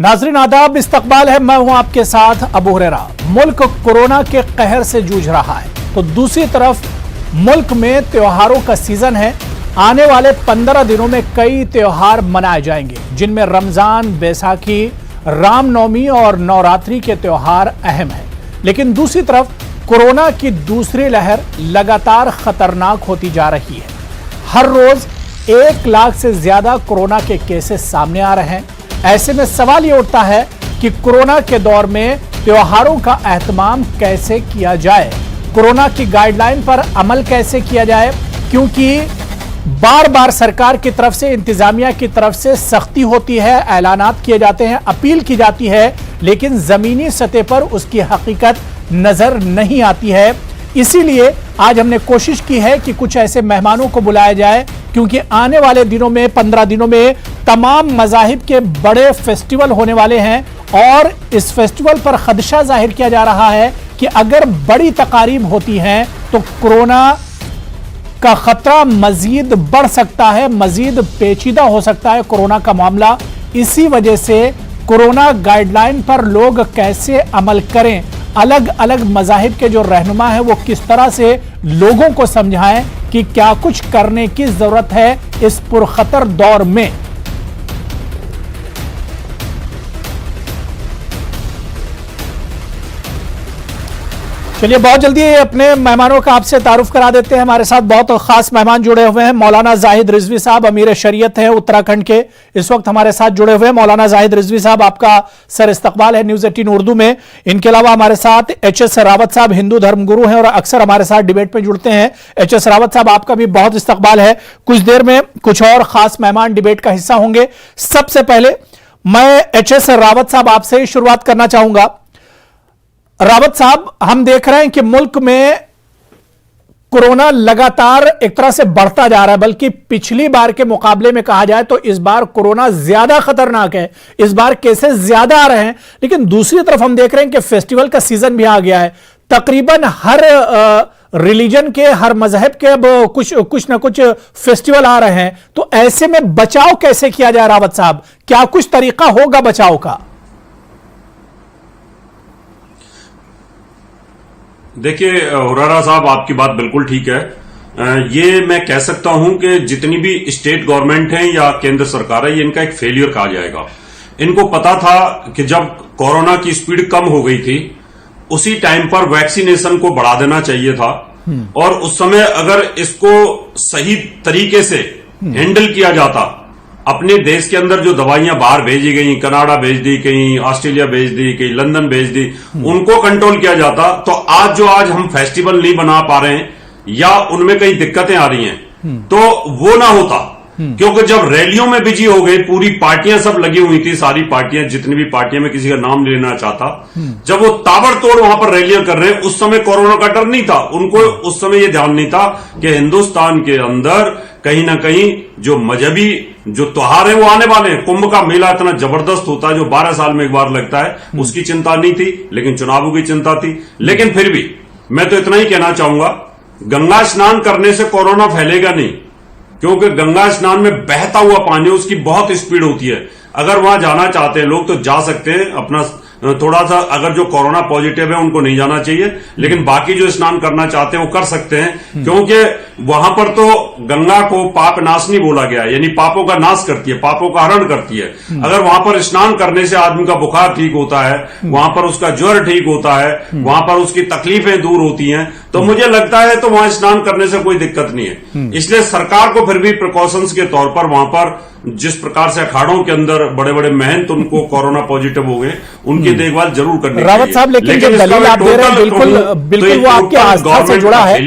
नाजरीन आदाब, इस्तकबाल है। मैं हूं आपके साथ अबू हुरैरा। मुल्क कोरोना के कहर से जूझ रहा है तो दूसरी तरफ मुल्क में त्योहारों का सीजन है। आने वाले 15 दिनों में कई त्योहार मनाए जाएंगे, जिनमें रमजान, बैसाखी, रामनवमी और नवरात्रि के त्योहार अहम हैं। लेकिन दूसरी तरफ कोरोना की दूसरी लहर लगातार खतरनाक होती जा रही है। हर रोज 1 लाख से ज्यादा कोरोना के केसेस सामने आ रहे हैं। ऐसे में सवाल ये उठता है कि कोरोना के दौर में त्योहारों का एहतमाम कैसे किया जाए, कोरोना की गाइडलाइन पर अमल कैसे किया जाए, क्योंकि बार बार सरकार की तरफ से, इंतजामिया की तरफ से सख्ती होती है, ऐलानात किए जाते हैं, अपील की जाती है, लेकिन जमीनी सतह पर उसकी हकीकत नजर नहीं आती है। इसीलिए आज हमने कोशिश की है कि कुछ ऐसे मेहमानों को बुलाया जाए, क्योंकि आने वाले दिनों में 15 दिनों में तमाम मज़ाहिब के बड़े फेस्टिवल होने वाले हैं और इस फेस्टिवल पर खदशा जाहिर किया जा रहा है कि अगर बड़ी तकारीब होती हैं तो कोरोना का खतरा मजीद बढ़ सकता है, मजीद पेचीदा हो सकता है कोरोना का मामला। इसी वजह से कोरोना गाइडलाइन पर लोग कैसे अमल करें, अलग अलग मज़ाहिब के जो रहनुमा हैं वो किस तरह से लोगों को समझाएं कि क्या कुछ करने की जरूरत है इस पुरखतर दौर में। चलिए बहुत जल्दी अपने मेहमानों का आपसे तारुफ करा देते हैं। हमारे साथ बहुत खास मेहमान जुड़े हुए हैं। मौलाना जाहिद रिजवी साहब अमीर शरीयत हैं उत्तराखंड के, इस वक्त हमारे साथ जुड़े हुए हैं। मौलाना जाहिद रिजवी साहब, आपका सर इस्तकबाल है न्यूज 18 उर्दू में। इनके अलावा हमारे साथ एच.एस. रावत साहब हिंदू धर्मगुरु हैं और अक्सर हमारे साथ डिबेट में जुड़ते हैं। एच.एस. रावत साहब, आपका भी बहुत इस्तकबाल है। कुछ देर में कुछ और खास मेहमान डिबेट का हिस्सा होंगे। सबसे पहले मैं एच.एस. रावत साहब आपसे शुरुआत करना चाहूंगा। रावत साहब, हम देख रहे हैं कि मुल्क में कोरोना लगातार एक तरह से बढ़ता जा रहा है, बल्कि पिछली बार के मुकाबले में कहा जाए तो इस बार कोरोना ज्यादा खतरनाक है, इस बार केसेस ज्यादा आ रहे हैं। लेकिन दूसरी तरफ हम देख रहे हैं कि फेस्टिवल का सीजन भी आ गया है। तकरीबन हर रिलीजन के, हर मजहब के अब कुछ ना कुछ फेस्टिवल आ रहे हैं। तो ऐसे में बचाव कैसे किया जाए रावत साहब, क्या कुछ तरीका होगा बचाव का? देखिए हुरैरा साहब, आपकी बात बिल्कुल ठीक है। ये मैं कह सकता हूं कि जितनी भी स्टेट गवर्नमेंट है या केंद्र सरकार है, ये इनका एक फेलियर कहा जाएगा। इनको पता था कि जब कोरोना की स्पीड कम हो गई थी, उसी टाइम पर वैक्सीनेशन को बढ़ा देना चाहिए था और उस समय अगर इसको सही तरीके से हैंडल किया जाता, अपने देश के अंदर जो दवाइयां बाहर भेजी गई, कनाडा भेज दी, कहीं ऑस्ट्रेलिया भेज दी, कहीं लंदन भेज दी, उनको कंट्रोल किया जाता तो आज हम फेस्टिवल नहीं बना पा रहे हैं या उनमें कई दिक्कतें आ रही हैं तो वो ना होता। क्योंकि जब रैलियों में बिजी हो गए, पूरी पार्टियां सब लगी हुई थी, सारी पार्टियां, जितनी भी पार्टियां, में किसी का नाम लेना चाहता, जब वो ताबड़तोड़ वहां पर रैलियां कर रहे हैं, उस समय कोरोना का डर नहीं था उनको। उस समय ये ध्यान नहीं था कि हिंदुस्तान के अंदर कहीं ना कहीं जो मजहबी जो त्योहार है वो आने वाले हैं। कुंभ का मेला इतना जबरदस्त होता है जो 12 साल में एक बार लगता है, उसकी चिंता नहीं थी, लेकिन चुनावों की चिंता थी। लेकिन फिर भी मैं तो इतना ही कहना चाहूंगा, गंगा स्नान करने से कोरोना फैलेगा नहीं, क्योंकि गंगा स्नान में बहता हुआ पानी, उसकी बहुत स्पीड होती है। अगर वहां जाना चाहते हैं लोग तो जा सकते हैं, अपना थोड़ा सा, अगर जो कोरोना पॉजिटिव है उनको नहीं जाना चाहिए, लेकिन बाकी जो स्नान करना चाहते हैं वो कर सकते हैं, क्योंकि वहां पर तो गंगा को पाप नाशनी बोला गया है, यानी पापों का नाश करती है, पापों का हरण करती है। अगर वहां पर स्नान करने से आदमी का बुखार ठीक होता है, वहां पर उसका ज्वर ठीक होता है, वहां पर उसकी तकलीफें दूर होती हैं, तो मुझे लगता है तो वहां स्नान करने से कोई दिक्कत नहीं है। इसलिए सरकार को फिर भी प्रिकॉशंस के तौर पर वहां पर जिस प्रकार से अखाड़ों के अंदर बड़े बड़े महंत उनको कोरोना पॉजिटिव हो गए, उनकी देखभाल जरूर करनी चाहिए। रावत साहब, लेकिन जो दलील आप दे रहे हैं बिल्कुल वो आपकी आस्था से जुड़ा है।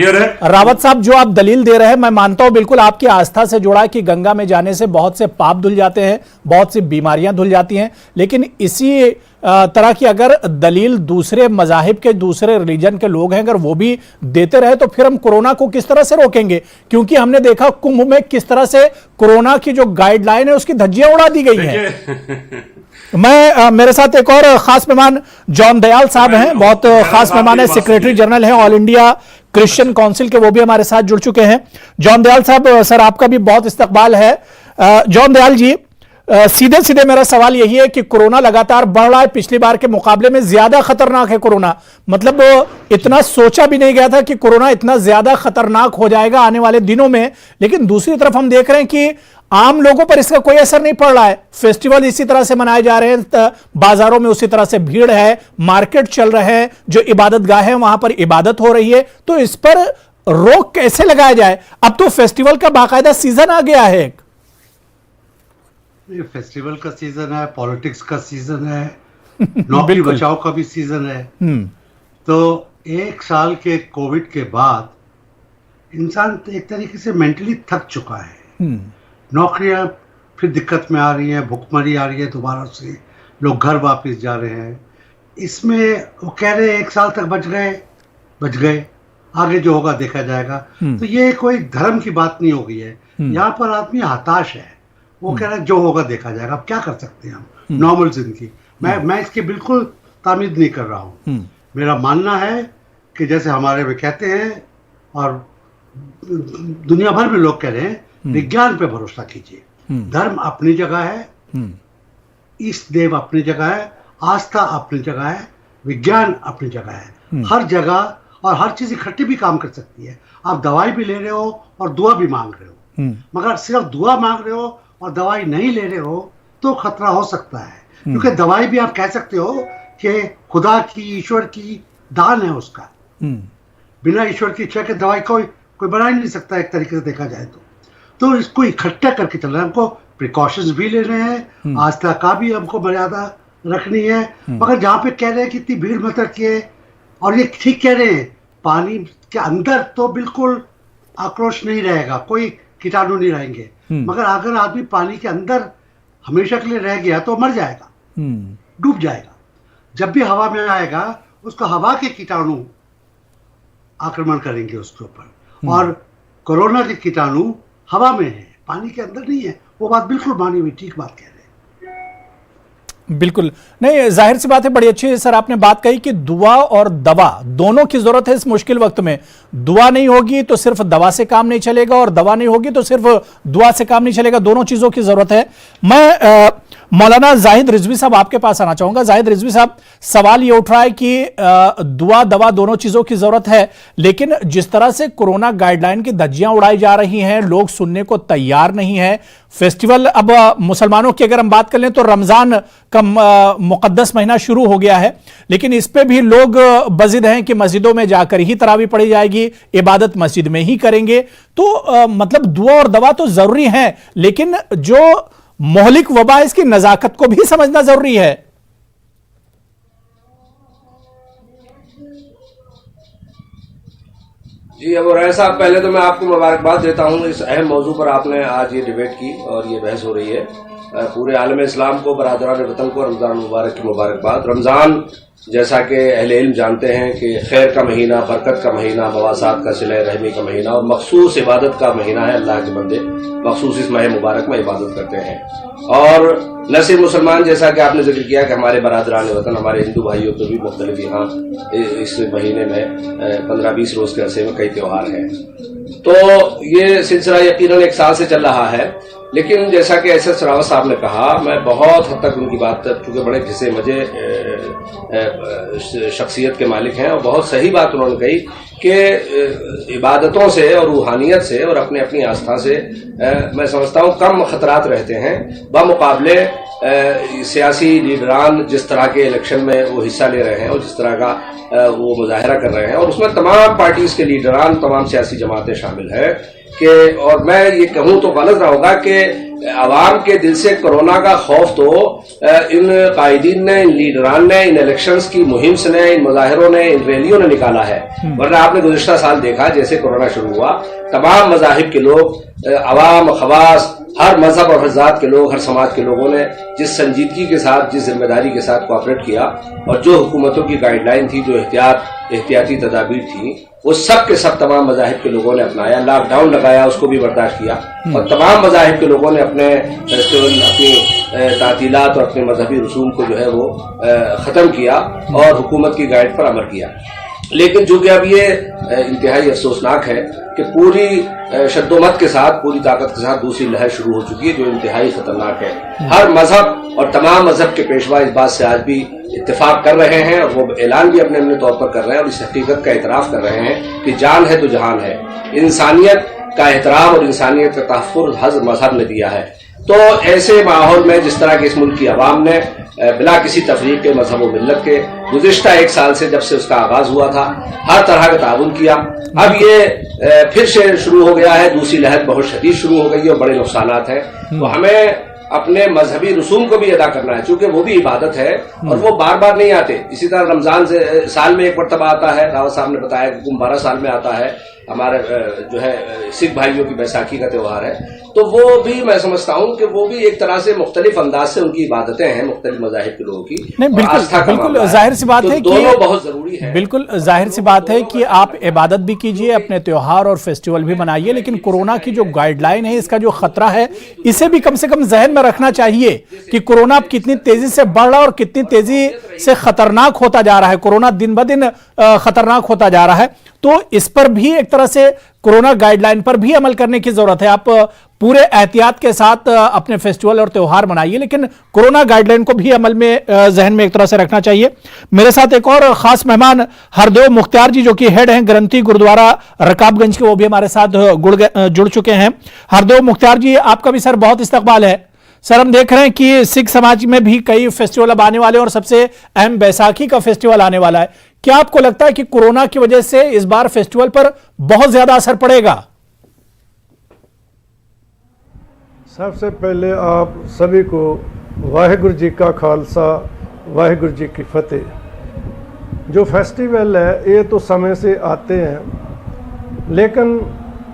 रावत साहब, जो आप दलील दे रहे हैं मैं मानता हूं बिल्कुल आपकी आस्था से जुड़ा है कि गंगा में जाने से बहुत से पाप धुल जाते हैं, बहुत सी बीमारियां धुल जाती हैं। लेकिन इसी तरह की अगर दलील दूसरे मजाहिब के, दूसरे रिलीजन के लोग हैं, अगर वो भी देते रहे तो फिर हम कोरोना को किस तरह से रोकेंगे? क्योंकि हमने देखा कुंभ में किस तरह से कोरोना की जो गाइडलाइन है उसकी धज्जियां उड़ा दी गई हैं। मेरे साथ एक और खास मेहमान जॉन दयाल साहब हैं, बहुत खास मेहमान है, सेक्रेटरी जनरल हैं ऑल इंडिया क्रिश्चियन काउंसिल के, वो भी हमारे साथ जुड़ चुके हैं। जॉन दयाल साहब, सर आपका भी बहुत इस्तकबाल है। जॉन दयाल जी, सीधे सीधे मेरा सवाल यही है कि कोरोना लगातार बढ़ रहा है, पिछली बार के मुकाबले में ज्यादा खतरनाक है कोरोना। मतलब इतना सोचा भी नहीं गया था कि कोरोना इतना ज्यादा खतरनाक हो जाएगा आने वाले दिनों में। लेकिन दूसरी तरफ हम देख रहे हैं कि आम लोगों पर इसका कोई असर नहीं पड़ रहा है। फेस्टिवल इसी तरह से मनाए जा रहे हैं, बाजारों में उसी तरह से भीड़ है, मार्केट चल रहे हैं, जो इबादत गाह है वहां पर इबादत हो रही है। तो इस पर रोक कैसे लगाया जाए? अब तो फेस्टिवल का बाकायदा सीजन आ गया है। ये फेस्टिवल का सीजन है, पॉलिटिक्स का सीजन है, नौकरी बचाओ का भी सीजन है। तो एक साल के कोविड के बाद इंसान एक तरीके से मेंटली थक चुका है। नौकरियां फिर दिक्कत में आ रही हैं, भुखमरी आ रही है, दोबारा से लोग घर वापस जा रहे हैं। इसमें वो कह रहे हैं 1 साल तक बच गए, आगे जो होगा देखा जाएगा। तो ये कोई धर्म की बात नहीं हो गई है। यहाँ पर आदमी हताश है, वो कह रहा है जो होगा देखा जाएगा। अब क्या कर सकते हैं हम, नॉर्मल जिंदगी। मैं इसकी बिल्कुल तामीद नहीं कर रहा हूँ। मेरा मानना है कि जैसे हमारे में कहते हैं और दुनिया भर में लोग कह रहे हैं, विज्ञान पे भरोसा कीजिए। धर्म अपनी जगह है, इष्ट देव अपनी जगह है, आस्था अपनी जगह है, विज्ञान अपनी जगह है। हर जगह और हर चीज इकट्ठी भी काम कर सकती है। आप दवाई भी ले रहे हो और दुआ भी मांग रहे हो, मगर सिर्फ दुआ मांग रहे हो और दवाई नहीं ले रहे हो तो खतरा हो सकता है। क्योंकि दवाई भी आप कह सकते हो कि खुदा की, ईश्वर की दान है उसका। बिना ईश्वर की इच्छा के दवाई कोई बना ही नहीं सकता एक तरीके से देखा जाए तो इसको इकट्ठा करके चलना है। हमको प्रिकॉशंस भी लेने हैं, आस्था का भी हमको मर्यादा रखनी है। मगर जहाँ पे कह रहे हैं कि इतनी भीड़ मत रखिए, और ये ठीक कह रहे हैं, पानी के अंदर तो बिल्कुल आक्रोश नहीं रहेगा, कोई कीटाणु नहीं रहेंगे। मगर अगर आदमी पानी के अंदर हमेशा के लिए रह गया तो मर जाएगा, डूब जाएगा। जब भी हवा में आएगा उसको हवा के कीटाणु आक्रमण करेंगे उसके ऊपर। और कोरोना के कीटाणु हवा में है, पानी के अंदर नहीं है। वो बात बिल्कुल मानी हुई, ठीक बात कह रहे हैं। बिल्कुल नहीं, जाहिर सी बात है, बड़ी अच्छी सर आपने बात कही कि दुआ और दवा दोनों की जरूरत है इस मुश्किल वक्त में। दुआ नहीं होगी तो सिर्फ दवा से काम नहीं चलेगा, और दवा नहीं होगी तो सिर्फ दुआ से काम नहीं चलेगा। दोनों चीजों की जरूरत है। मैं मौलाना जाहिद रिजवी साहब आपके पास आना चाहूंगा। जाहिद रिजवी साहब, सवाल ये उठ रहा है कि दुआ दवा दोनों चीजों की जरूरत है, लेकिन जिस तरह से कोरोना गाइडलाइन की धज्जियां उड़ाई जा रही हैं, लोग सुनने को तैयार नहीं है। फेस्टिवल, अब मुसलमानों की अगर हम बात कर लें तो रमजान का मुकद्दस महीना शुरू हो गया है, लेकिन इस पे भी लोग बजिद हैं कि मस्जिदों में जाकर ही तरावी पढ़ी जाएगी, इबादत मस्जिद में ही करेंगे। तो मतलब दुआ और दवा तो जरूरी है, लेकिन जो मोहलिक वबा है इसकी नजाकत को भी समझना जरूरी है। जी अब राय साहब, पहले तो मैं आपको मुबारकबाद देता हूं इस अहम मौजू पर आपने आज ये डिबेट की और ये बहस हो रही है। पूरे आलम इस्लाम को, बरादरान वतन को रमजान मुबारक की मुबारकबाद। रमजान जैसा कि अहले इल्म जानते हैं कि खैर का महीना, बरकत का महीना, मवासात का सिले रहमी का महीना और मखसूस इबादत का महीना है। अल्लाह के बंदे मखसूस इस माह मुबारक में इबादत करते हैं। और न सिर्फ मुसलमान, जैसा कि आपने जिक्र किया कि हमारे बरादरान वतन, हमारे हिंदू भाइयों को भी मुख्तलिफ यहाँ इस महीने में 15-20 रोज के अरसे में कई त्योहार हैं। तो ये सिलसिला यकीनन 1 साल से चल रहा है। लेकिन जैसा कि एस एस रावत साहब ने कहा, मैं बहुत हद तक उनकी बात, चूंकि बड़े घिसे मजे शख्सियत के मालिक हैं, और बहुत सही बात उन्होंने कही कि इबादतों से और रूहानियत से और अपनी अपनी आस्था से मैं समझता हूँ कम खतरात रहते हैं बमुकाबले सियासी लीडरान जिस तरह के इलेक्शन में वो हिस्सा ले रहे हैं और जिस तरह का वो मुजाहरा कर रहे हैं। और उसमें तमाम पार्टीज के लीडरान, तमाम सियासी जमातें शामिल हैं कि, और मैं ये कहूँ तो गलत ना होगा कि आवाम के दिल से कोरोना का खौफ तो इन कायदीन ने, इन लीडरान ने, इन इलेक्शंस की मुहिम से ने, इन मुजाहिरों ने, इन रैलियों ने निकाला है। वरना आपने गुज़िश्ता साल देखा, जैसे कोरोना शुरू हुआ, तमाम मज़ाहिब के लोग, अवाम, खवास, हर मजहब और हर जात के लोग, हर समाज के लोगों ने जिस संजीदगी के साथ, जिस जिम्मेदारी के साथ कोऑपरेट किया, और जो हुकूमतों की गाइडलाइन थी, जो एहतियाती तदाबीर थी, वो सब के सब तमाम मज़ाहिब के लोगों ने अपनाया। लॉकडाउन लगाया, उसको भी बर्दाश्त किया, और तमाम मज़ाहिब के लोगों ने अपने फेस्टिवल, अपनी तातीलात और अपने मजहबी रसूम को जो है वो ख़त्म किया और हुकूमत की गाइड पर अमल किया। लेकिन चूंकि अब ये इंतहाई अफसोसनाक है कि पूरी शद्दोमत के साथ, पूरी ताकत के साथ दूसरी लहर शुरू हो चुकी है, जो इंतहाई खतरनाक है। हर मजहब और तमाम मजहब के पेशवा इस बात से आज भी इत्तेफाक कर रहे हैं और वो ऐलान भी अपने अपने तौर पर कर रहे हैं और इस हकीकत का एतराफ कर रहे हैं कि जान है तो जहान है। इंसानियत का एहतराम और इंसानियत का तहफ़्फ़ुज़ हर मजहब ने दिया है। तो ऐसे माहौल में जिस तरह के इस मुल्क की आवाम ने बिला किसी तफरीक के, मजहब व मिल्लत के गुज़िश्ता 1 साल से जब से उसका आगाज हुआ था, हर तरह का ताउन किया। अब ये फिर से शुरू हो गया है, दूसरी लहर बहुत शदीद शुरू हो गई है और बड़े नुकसानात हैं। तो हमें अपने मजहबी रसूम को भी अदा करना है, चूंकि वो भी इबादत है और वो बार बार नहीं आते। इसी तरह रमजान से साल में एक मरतबा आता है, रावत साहब ने बताया कि कुंभ 12 साल में आता है। हमारे जो है सिख भाइयों की बैसाखी का त्यौहार है, तो वो भी मैं समझता हूँ कि वो भी एक तरह से मुख्तलिफ अंदाज से उनकी इबादतें हैं, मुख्तलिफ मज़ाहिब के लोगों की। नहीं, बिल्कुल जाहिर सी बात है कि दोनों बहुत जरूरी है। बिल्कुल जाहिर सी बात है कि आप इबादत भी कीजिए, अपने त्योहार और फेस्टिवल भी मनाइए, लेकिन कोरोना की जो गाइडलाइन है, इसका जो खतरा है, इसे भी कम से कम जहन में रखना चाहिए कि कोरोना अब कितनी तेजी से बढ़ रहा है और कितनी तेजी से खतरनाक होता जा रहा है। कोरोना दिन ब दिन खतरनाक होता जा रहा है, तो इस पर भी एक तरह से कोरोना गाइडलाइन पर भी अमल करने की जरूरत है। आप पूरे एहतियात के साथ अपने फेस्टिवल और त्योहार मनाइए, लेकिन कोरोना गाइडलाइन को भी अमल में जहन में एक तरह से रखना चाहिए। मेरे साथ एक और खास मेहमान हरदेव मुख्तियार जी, जो कि हेड हैं ग्रंथी गुरुद्वारा रकाबगंज के, वो भी हमारे साथ जुड़ चुके हैं। हरदेव मुख्तियार जी, आपका भी सर बहुत इस्तकबाल है। सर, हम देख रहे हैं कि सिख समाज में भी कई फेस्टिवल अब आने वाले और सबसे अहम बैसाखी का फेस्टिवल आने वाला है। क्या आपको लगता है कि कोरोना की वजह से इस बार फेस्टिवल पर बहुत ज्यादा असर पड़ेगा? सबसे पहले आप सभी को वाहिगुरु जी का खालसा, वाहिगुरु जी की फतेह। जो फेस्टिवल है ये तो समय से आते हैं, लेकिन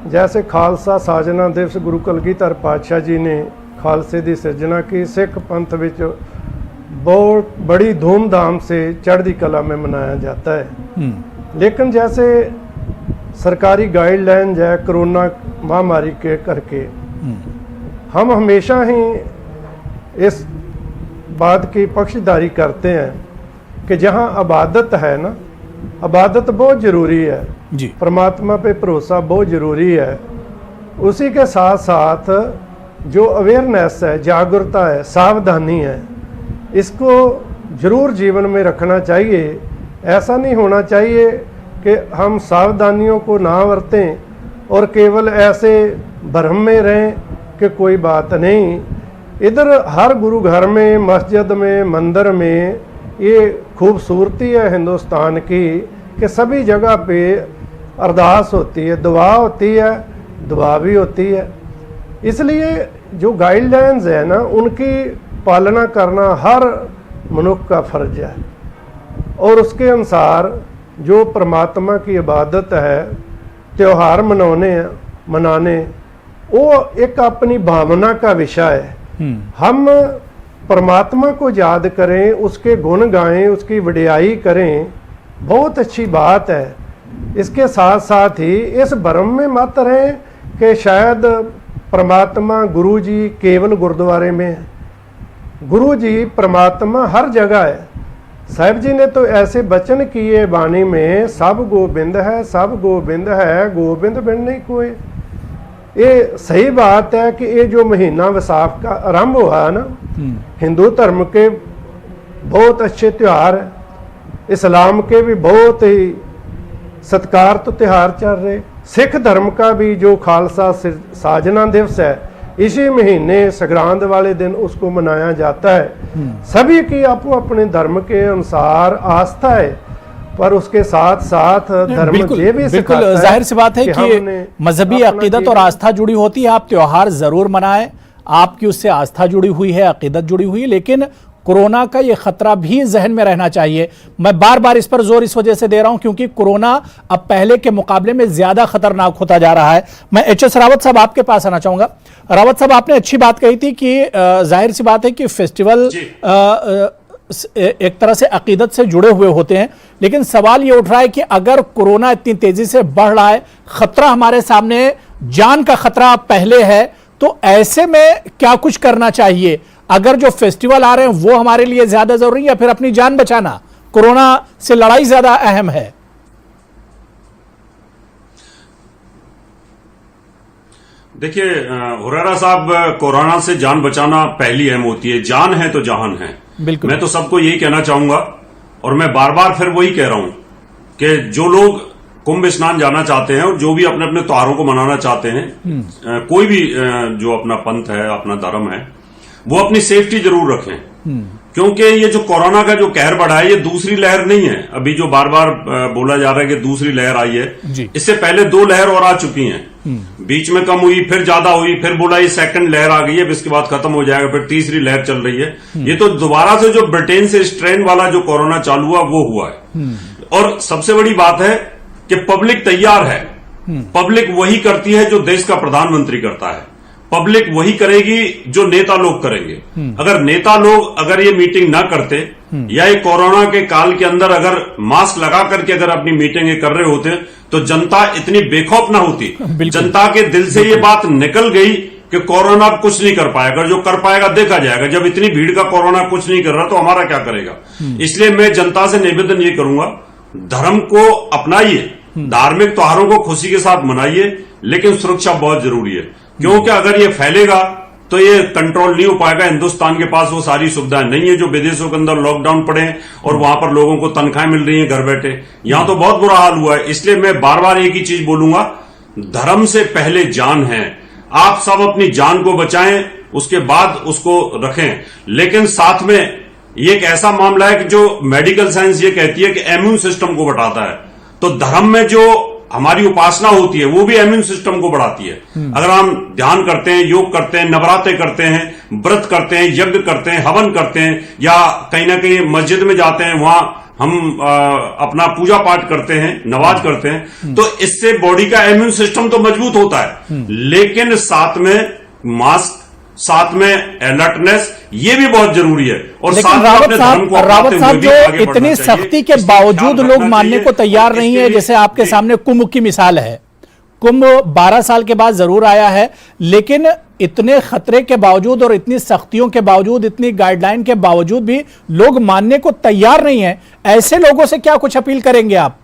जैसे खालसा साजना दिवस गुरु कलगीधर पातशाह जी ने खालसे की सिरजना की, सिख पंथ विच बहुत बड़ी धूमधाम से चढ़ती कला में मनाया जाता है। लेकिन जैसे सरकारी गाइडलाइन है कोरोना महामारी के करके, हम हमेशा ही इस बात की पक्षधारी करते हैं कि जहाँ इबादत है ना, इबादत बहुत ज़रूरी है जी, परमात्मा पे भरोसा बहुत ज़रूरी है। उसी के साथ साथ जो अवेयरनेस है, जागरूकता है, सावधानी है, इसको ज़रूर जीवन में रखना चाहिए। ऐसा नहीं होना चाहिए कि हम सावधानियों को ना बरतें और केवल ऐसे भ्रम में रहें कि कोई बात नहीं। इधर हर गुरु घर में, मस्जिद में, मंदिर में ये खूबसूरती है हिंदुस्तान की कि सभी जगह पे अरदास होती है, दुआ होती है, दुआ भी होती है। इसलिए जो गाइडलाइंस है ना, उनकी पालना करना हर मनुष्य का फर्ज है और उसके अनुसार जो परमात्मा की इबादत है, त्यौहार मनाने वो एक अपनी भावना का विषय है। हम परमात्मा को याद करें, उसके गुण गाएं, उसकी वडियाई करें, बहुत अच्छी बात है। इसके साथ साथ ही इस भ्रम में मत रहें कि शायद परमात्मा गुरु जी केवल गुरुद्वारे में है। गुरु जी परमात्मा हर जगह है। साहिब जी ने तो ऐसे वचन किए वाणी में, सब गोबिंद है, सब गोबिंद है, गोबिंद बिन नहीं कोई। ये सही बात है कि ये जो महीना वैसाख का आरंभ हुआ है ना, हिंदू धर्म के बहुत अच्छे त्यौहार है, इस्लाम के भी बहुत ही सत्कार तो त्यौहार चल रहे। सिख धर्म का भी जो खालसा साजना दिवस है, इसी महीने संक्रांत वाले दिन उसको मनाया जाता है। सभी की अपने अपने धर्म के अनुसार आस्था है, पर उसके साथ साथ धर्म ये भी बिल्कुल जाहिर सी बात है कि मजहबी अकीदत और आस्था जुड़ी होती है। आप त्योहार जरूर मनाएं, आपकी उससे आस्था जुड़ी हुई है, अकीदत जुड़ी हुई है, लेकिन कोरोना का ये खतरा भी जहन में रहना चाहिए। मैं बार बार इस पर जोर इस वजह से दे रहा हूं क्योंकि कोरोना अब पहले के मुकाबले में ज्यादा खतरनाक होता जा रहा है। मैं एच.एस. रावत साहब आपके पास आना चाहूंगा। रावत साहब, आपने अच्छी बात कही थी कि जाहिर सी बात है कि फेस्टिवल एक तरह से अकीदत से जुड़े हुए होते हैं, लेकिन सवाल ये उठ रहा है कि अगर कोरोना इतनी तेजी से बढ़ रहा है, खतरा हमारे सामने, जान का खतरा पहले है, तो ऐसे में क्या कुछ करना चाहिए? अगर जो फेस्टिवल आ रहे हैं वो हमारे लिए ज्यादा जरूरी है या फिर अपनी जान बचाना, कोरोना से लड़ाई ज्यादा अहम है? देखिए हुर्रेरा साहब, कोरोना से जान बचाना पहली अहम होती है। जान है तो जहान है। बिल्कुल। मैं तो सबको यही कहना चाहूंगा और मैं बार बार फिर वही कह रहा हूं कि जो लोग कुंभ स्नान जाना चाहते हैं और जो भी अपने अपने त्योहारों को मनाना चाहते हैं, कोई भी जो अपना पंथ है, अपना धर्म है, वो अपनी सेफ्टी जरूर रखें। क्योंकि ये जो कोरोना का जो कहर बढ़ा है, ये दूसरी लहर नहीं है। अभी जो बार बार बोला जा रहा है कि दूसरी लहर आई है, इससे पहले 2 लहर और आ चुकी हैं। बीच में कम हुई, फिर ज्यादा हुई, फिर बोला ये सेकंड लहर आ गई है, इसके बाद खत्म हो जाएगा, फिर तीसरी लहर चल रही है। ये तो दोबारा से जो ब्रिटेन से स्ट्रेन वाला जो कोरोना चालू हुआ वो हुआ है। और सबसे बड़ी बात है कि पब्लिक तैयार है। पब्लिक वही करती है जो देश का प्रधानमंत्री करता है। पब्लिक वही करेगी जो नेता लोग करेंगे। अगर नेता लोग अगर ये मीटिंग ना करते या ये कोरोना के काल के अंदर अगर मास्क लगा करके अगर अपनी मीटिंगें कर रहे होते तो जनता इतनी बेखौफ ना होती। जनता के दिल से ये बात निकल गई कि कोरोना कुछ नहीं कर पाएगा, जो कर पाएगा देखा जाएगा। जब इतनी भीड़ का कोरोना कुछ नहीं कर रहा तो हमारा क्या करेगा। इसलिए मैं जनता से निवेदन ये करूंगा, धर्म को अपनाइए, धार्मिक त्योहारों को खुशी के साथ मनाइए, लेकिन सुरक्षा बहुत जरूरी है। क्योंकि अगर ये फैलेगा तो ये कंट्रोल नहीं हो पाएगा। हिंदुस्तान के पास वो सारी सुविधाएं नहीं है जो विदेशों के अंदर लॉकडाउन पड़े हैं और वहां पर लोगों को तनख्वाहें मिल रही हैं घर बैठे। यहां तो बहुत बुरा हाल हुआ है। इसलिए मैं बार बार एक ही चीज बोलूंगा, धर्म से पहले जान है। आप सब अपनी जान को बचाएं, उसके बाद उसको रखें। लेकिन साथ में ये एक ऐसा मामला है कि जो मेडिकल साइंस ये कहती है कि इम्यून सिस्टम को बढ़ाता है, तो धर्म में जो हमारी उपासना होती है वो भी इम्यून सिस्टम को बढ़ाती है। अगर हम ध्यान करते हैं, योग करते हैं, नवरात्रे करते हैं, व्रत करते हैं, यज्ञ करते हैं, हवन करते हैं, या कहीं ना कहीं मस्जिद में जाते हैं, वहां हम अपना पूजा पाठ करते हैं, नमाज करते हैं, तो इससे बॉडी का इम्यून सिस्टम तो मजबूत होता है। लेकिन साथ में मास्क, साथ में अलर्टनेस, ये भी बहुत जरूरी है। और लेकिन रावत साहब जो इतनी सख्ती के बावजूद लोग मानने को तैयार नहीं है, जैसे आपके सामने कुंभ की मिसाल है। कुंभ 12 साल के बाद जरूर आया है, लेकिन इतने खतरे के बावजूद और इतनी सख्तियों के बावजूद, इतनी गाइडलाइन के बावजूद भी लोग मानने को तैयार नहीं है। ऐसे लोगों से क्या कुछ अपील करेंगे आप?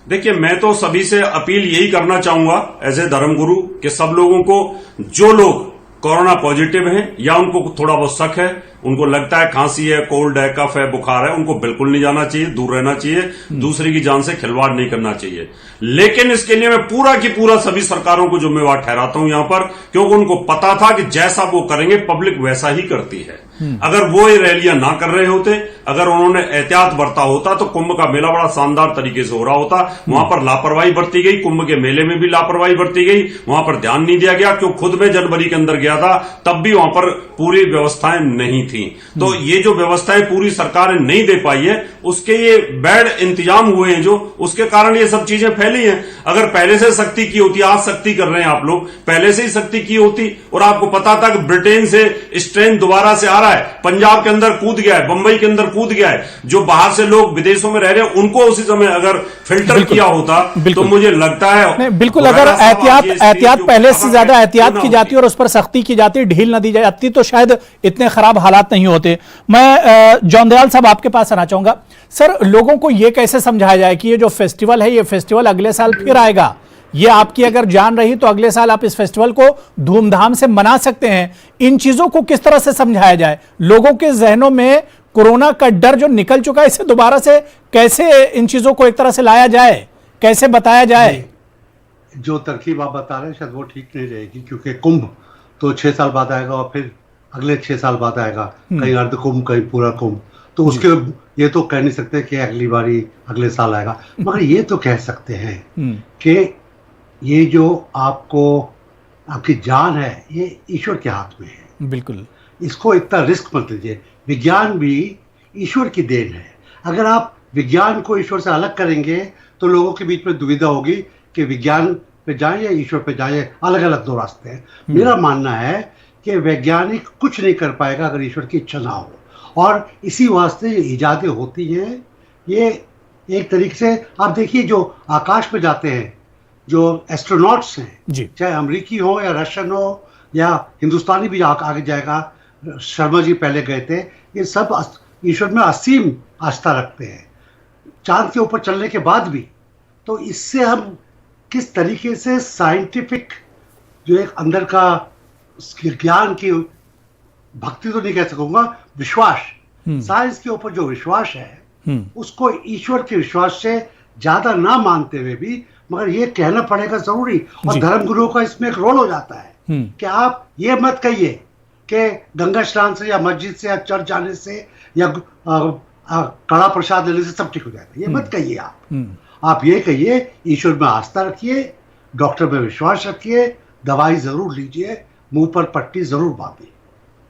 देखिए, मैं तो सभी से अपील यही करना चाहूंगा एज ए धर्मगुरु कि सब लोगों को, जो लोग कोरोना पॉजिटिव हैं या उनको थोड़ा बहुत शक है, उनको लगता है खांसी है, कोल्ड है, कफ है, बुखार है, उनको बिल्कुल नहीं जाना चाहिए, दूर रहना चाहिए, दूसरे की जान से खिलवाड़ नहीं करना चाहिए। लेकिन इसके लिए मैं पूरा की पूरा सभी सरकारों को जिम्मेवार ठहराता हूं यहां पर, क्योंकि उनको पता था कि जैसा वो करेंगे पब्लिक वैसा ही करती है। अगर वो ये रैलियां ना कर रहे होते, अगर उन्होंने एहतियात बरता होता, तो कुंभ का मेला बड़ा शानदार तरीके से हो रहा होता। वहां पर लापरवाही बरती गई, कुंभ के मेले में भी लापरवाही बरती गई, वहां पर ध्यान नहीं दिया गया। क्यों, खुद में जनवरी के अंदर गया था, तब भी वहां पर पूरी व्यवस्थाएं नहीं थी। तो ये जो व्यवस्थाएं पूरी सरकार नहीं दे पाई है, उसके ये बैड इंतजाम हुए हैं जो, उसके कारण ये सब चीजें फैली हैं। अगर पहले से सख्ती की होती, आज सख्ती कर रहे हैं आप लोग, पहले से ही सख्ती की होती और आपको पता था कि ब्रिटेन से स्ट्रेन दोबारा से आ रहा है, पंजाब के अंदर कूद गया है, बंबई के अंदर कूद गया है, जो बाहर से लोग विदेशों में रह रहे हैं उनको उसी समय अगर फिल्टर किया होता तो मुझे लगता है बिल्कुल, अगर एहतियात पहले से ज्यादा एहतियात की जाती और उस पर सख्ती की जाती, ढील न दी जाती, तो शायद इतने खराब हालात नहीं होते। मैं जौनदयाल साहब आपके पास आना चाहूंगा। सर, लोगों को यह कैसे समझाया जाए कि ये जो फेस्टिवल है, ये फेस्टिवल अगले साल फिर आएगा, ये आपकी अगर जान रही तो अगले साल आप इस फेस्टिवल को धूमधाम से मना सकते हैं। इन चीजों को किस तरह से समझाया जाए? लोगों के जहनों में कोरोना का डर जो निकल चुका है, इसे दोबारा से कैसे इन चीजों को एक तरह से लाया जाए, कैसे बताया जाए? जो तरकीब आप बता रहे हैं शायद वो ठीक नहीं रहेगी, क्योंकि कुंभ तो 6 साल बाद आएगा और फिर अगले 6 साल बाद आएगा, कहीं अर्ध कुंभ, कहीं पूरा कुंभ। तो उसके ये तो कह नहीं सकते कि अगली बारी अगले साल आएगा, मगर ये तो कह सकते हैं कि ये जो आपकी जान है, ये ईश्वर के हाथ में है। बिल्कुल, इसको इतना रिस्क मत लीजिए। विज्ञान भी ईश्वर की देन है। अगर आप विज्ञान को ईश्वर से अलग करेंगे तो लोगों के बीच में दुविधा होगी कि विज्ञान पे जाएं या ईश्वर पे जाएं, अलग अलग 2 रास्ते हैं। मेरा मानना है कि वैज्ञानिक कुछ नहीं कर पाएगा अगर ईश्वर की इच्छा ना हो, और इसी वास्ते इजादें होती हैं। ये एक तरीके से आप देखिए, जो आकाश में जाते हैं, जो एस्ट्रोनॉट्स हैं, चाहे अमेरिकी हो या रशियन हो या हिंदुस्तानी भी आगे जाएगा, शर्मा जी पहले गए थे, ये सब ईश्वर में असीम आस्था रखते हैं। चांद के ऊपर चलने के बाद भी तो इससे हम किस तरीके से साइंटिफिक जो एक अंदर का ज्ञान की भक्ति तो नहीं कह सकूंगा, विश्वास, साइंस के ऊपर जो विश्वास है उसको ईश्वर के विश्वास से ज्यादा ना मानते हुए भी मगर ये कहना पड़ेगा जरूरी, और धर्मगुरुओं का इसमें एक रोल हो जाता है कि आप ये मत कहिए कि गंगा स्नान से या मस्जिद से या चर्च जाने से या कड़ा प्रसाद लेने से सब ठीक हो जाएगा, ये मत कहिए आप ये कहिए ईश्वर में आस्था रखिए, डॉक्टर में विश्वास रखिए, दवाई जरूर लीजिए, मुंह पर पट्टी जरूर बांधिए।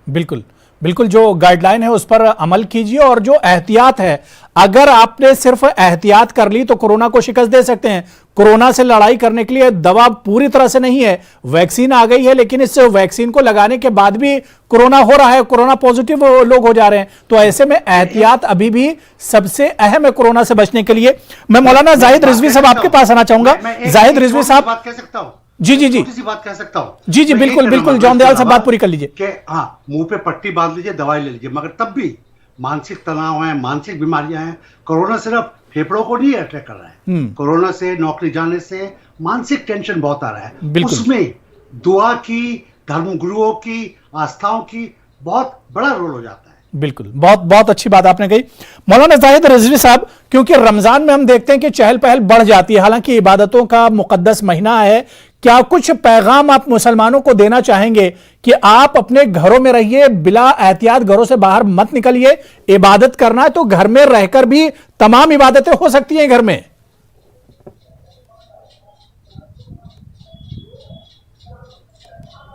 बिल्कुल बिल्कुल, जो गाइडलाइन है उस पर अमल कीजिए, और जो एहतियात है, अगर आपने सिर्फ एहतियात कर ली तो कोरोना को शिकस्त दे सकते हैं। कोरोना से लड़ाई करने के लिए दवा पूरी तरह से नहीं है, वैक्सीन आ गई है, लेकिन इस वैक्सीन को लगाने के बाद भी कोरोना हो रहा है, कोरोना पॉजिटिव लोग हो जा रहे हैं। तो ऐसे में एहतियात अभी भी सबसे अहम है कोरोना से बचने के लिए। मैं मौलाना जाहिद रिजवी साहब आपके पास आना चाहूंगा। जाहिद रिजवी साहब, बात कह सकता हूँ? जी जी जी, छोटी सी बात कह सकता हूँ? जी जी बिल्कुल बिल्कुल, जॉन दयाल साहब बात पूरी कर लीजिए। कि हाँ, मुंह पे पट्टी बांध लीजिए, दवाई ले लीजिए, मगर तब भी मानसिक तनाव है, मानसिक बीमारियां हैं। कोरोना सिर्फ फेफड़ों को नहीं अटैक कर रहा है, कोरोना से नौकरी जाने से मानसिक टेंशन बहुत आ रहा है। उसमें दुआ की, धर्म गुरुओं की, आस्थाओं की बहुत बड़ा रोल हो जाता है। बिल्कुल, बहुत बहुत अच्छी बात आपने कही मौलाना जाहिद रिजवी साहब, क्योंकि रमजान में हम देखते हैं कि चहल पहल बढ़ जाती है, हालांकि इबादतों का मुकद्दस महीना है। क्या कुछ पैगाम आप मुसलमानों को देना चाहेंगे कि आप अपने घरों में रहिए, बिला एहतियात घरों से बाहर मत निकलिए, इबादत करना है तो घर में रहकर भी तमाम इबादतें हो सकती हैं घर में?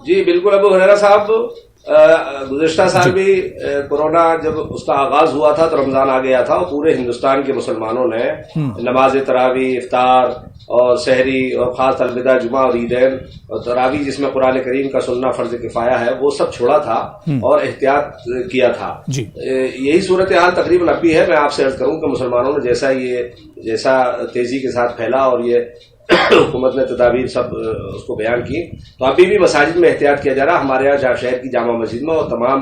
जी बिल्कुल अबू हुरैरा साहब, गुज़िश्ता साल भी कोरोना जब उसका आगाज हुआ था तो रमजान आ गया था, और पूरे हिंदुस्तान के मुसलमानों ने नमाज तरावी, इफ्तार और सहरी और खास अलविदा जुमा और ईदैन और तरावी जिसमें कुरान करीम का सुनना फर्ज किफाया है वो सब छोड़ा था और एहतियात किया था। यही सूरत हाल तकरीबन अभी है। मैं आपसे अर्ज करूं कि मुसलमानों ने जैसा तेजी के साथ फैला और ये हुकूमत ने तदाबीर सब उसको बयान की, तो अभी भी मसाजिद में एहतियात किया जा रहा है। हमारे यहाँ शहर की जामा मस्जिद में और तमाम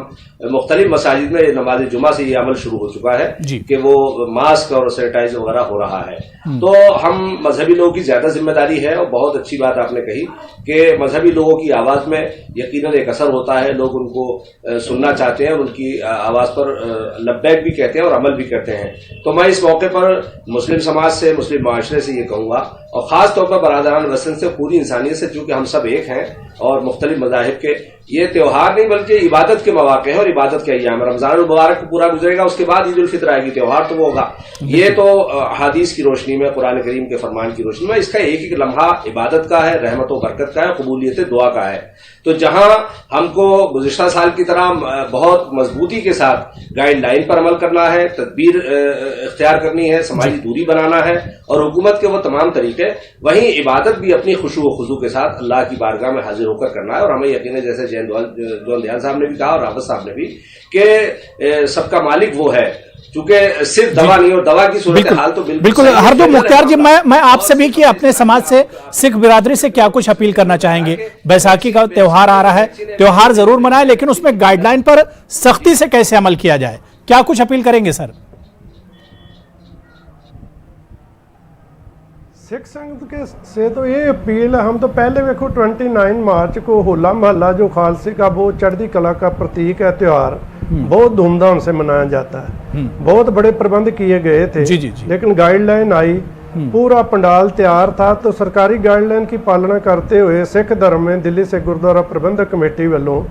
मुख्तलिफ मसाजिद में नमाज जुमा से ये अमल शुरू हो चुका है कि वो मास्क और सैनिटाइजर वगैरह हो रहा है। तो हम मजहबी लोगों की ज्यादा जिम्मेदारी है, और बहुत अच्छी बात आपने कही कि मजहबी लोगों की आवाज में यकीनन एक असर होता है, लोग उनको सुनना चाहते हैं, उनकी आवाज पर लब्बैक भी कहते हैं और अमल भी करते हैं। तो मैं इस मौके पर मुस्लिम समाज से, मुस्लिम माशरे से ये कहूंगा, और खास तौर पर बरादरान वसन से, पूरी इंसानियत से, चूंकि हम सब एक हैं और मुख्तलिफ मज़ाहिब के ये त्योहार नहीं बल्कि इबादत के मौके हैं और इबादत के अय्याम। रमजान मुबारक पूरा गुजरेगा, उसके बाद ईद उल फित्र आएगी, त्योहार तो वो होगा। ये तो हदीस की रोशनी में, कुरान करीम के फरमान की रोशनी में इसका एक एक लम्हा इबादत का है, रहमत व बरकत का है, कबूलियत दुआ का है। तो जहां हमको गुज़िश्ता साल की तरह बहुत मजबूती के साथ गाइडलाइन पर अमल करना है, तदबीर इख्तियार करनी है, समाजी दूरी बनाना है और हुकूमत के वो तमाम तरीके, वहीं इबादत भी अपनी खुशू व खुजू के साथ अल्लाह की बारगाह में हाजिर होकर करना है। और हमें यकीन है, जैसे जॉन दयाल साहब ने भी कहा और रावत साहब ने भी, कि सबका मालिक वो है, क्योंकि सिर्फ दवा नहीं, और दवा की सूरत हाल तो बिल्कुल। हरदो मुख्तार जी, मैं आपसे भी कि अपने समाज से, सिख बिरादरी से क्या कुछ अपील करना चाहेंगे? बैसाखी का त्योहार आ रहा है, त्योहार जरूर मनाएं, लेकिन उसमें गाइडलाइन पर सख्ती से कैसे अमल किया जाए, क्या कुछ अपील करेंगे सर? सिख संगत के से तो ये अपील है, हम तो पहले देखो 29 मार्च को होला महल्ला जो खालसे का वो चढ़ती कला का प्रतीक है त्यौहार, बहुत धूमधाम से मनाया जाता है, बहुत बड़े प्रबंध किए गए थे। जी। लेकिन गाइडलाइन आई, पूरा पंडाल तैयार था, तो सरकारी गाइडलाइन की पालना करते हुए सिख धर्म में दिल्ली से गुरुद्वारा प्रबंधक कमेटी वालों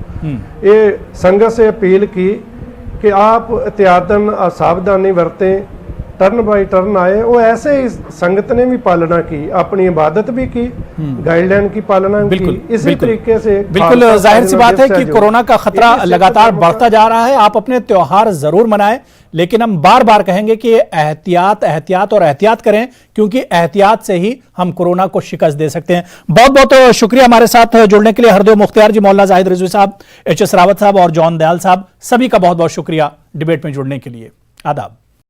ये संगत से अपील की कि आप एहतियातन सावधानी बरतें, टर्न बाय टर्न आए। वो ऐसे ही संगत ने भी पालना की, अपनी इबादत भी की, गाइडलाइन की पालना भी की। इसी तरीके से बिल्कुल जाहिर सी बात है कि कोरोना का खतरा लगातार बढ़ता जा रहा है। आप अपने त्योहार जरूर मनाएं, लेकिन हम बार बार कहेंगे कि एहतियात और एहतियात करें, क्योंकि एहतियात से ही हम कोरोना को शिकस्त दे सकते हैं। बहुत बहुत शुक्रिया हमारे साथ जुड़ने के लिए हरदो मुख्तियार जी, मौलाना जाहिद रिजवी साहब, HS रावत साहब और जॉन दयाल साहब, सभी का बहुत बहुत शुक्रिया डिबेट में जुड़ने के लिए। आदाब।